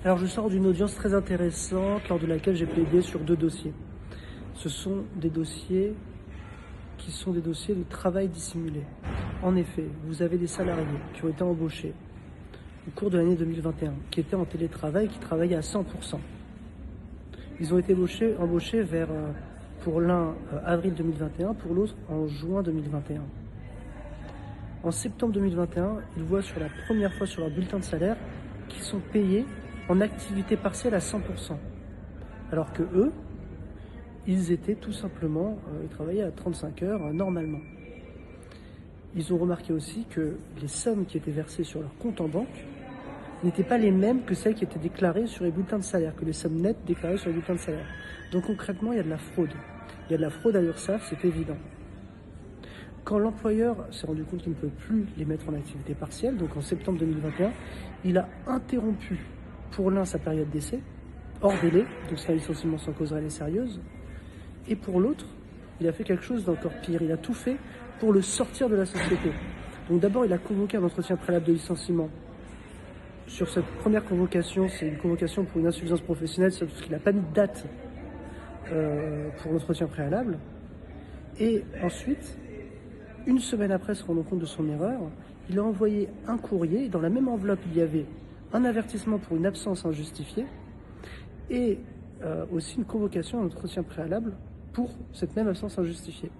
Alors je sors d'une audience très intéressante lors de laquelle j'ai plaidé sur 2 dossiers. Ce sont des dossiers qui sont des dossiers de travail dissimulé. En effet, vous avez des salariés qui ont été embauchés au cours de l'année 2021, qui étaient en télétravail, qui travaillaient à 100%. Ils ont été embauchés pour l'un avril 2021, pour l'autre en juin 2021. En septembre 2021, ils voient sur la première fois sur leur bulletin de salaire qu'ils sont payés en activité partielle à 100%. Alors que eux, ils étaient tout simplement, ils travaillaient à 35 heures normalement. Ils ont remarqué aussi que les sommes qui étaient versées sur leur compte en banque n'étaient pas les mêmes que celles qui étaient déclarées sur les bulletins de salaire, que les sommes nettes déclarées sur les bulletins de salaire. Donc concrètement, il y a de la fraude. Il y a de la fraude à l'URSSAF, c'est évident. Quand l'employeur s'est rendu compte qu'il ne peut plus les mettre en activité partielle, donc en septembre 2021, il a interrompu pour l'un sa période d'essai, hors délai, donc c'est un licenciement sans cause réelle et sérieuse, et pour l'autre, il a fait quelque chose d'encore pire, il a tout fait pour le sortir de la société. Donc d'abord, il a convoqué un entretien préalable de licenciement. Sur cette première convocation, c'est une convocation pour une insuffisance professionnelle, sauf qu'il n'a pas mis de date pour l'entretien préalable. Et ensuite, une semaine après se rendant compte de son erreur, il a envoyé un courrier. Dans la même enveloppe, il y avait un avertissement pour une absence injustifiée et aussi une convocation à un entretien préalable pour cette même absence injustifiée.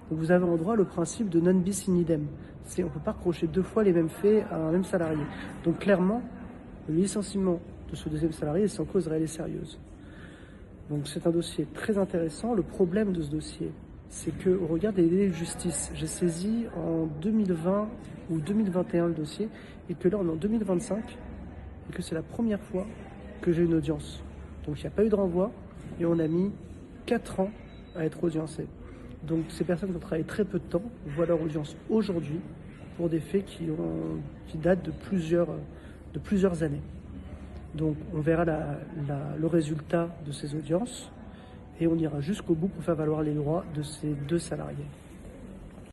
Donc vous avez en droit le principe de non bis in idem. On ne peut pas reprocher 2 fois les mêmes faits à un même salarié. Donc clairement, le licenciement de ce deuxième salarié est sans cause réelle et sérieuse. Donc c'est un dossier très intéressant. Le problème de ce dossier, c'est qu'au regard des délais de justice, j'ai saisi en 2020 ou 2021 le dossier, et que là on est en 2025, et que c'est la première fois que j'ai une audience. Donc il n'y a pas eu de renvoi, et on a mis 4 ans à être audiencé. Donc ces personnes qui ont travaillé très peu de temps voient leur audience aujourd'hui pour des faits qui datent de plusieurs années. Donc on verra le résultat de ces audiences et on ira jusqu'au bout pour faire valoir les droits de ces 2 salariés.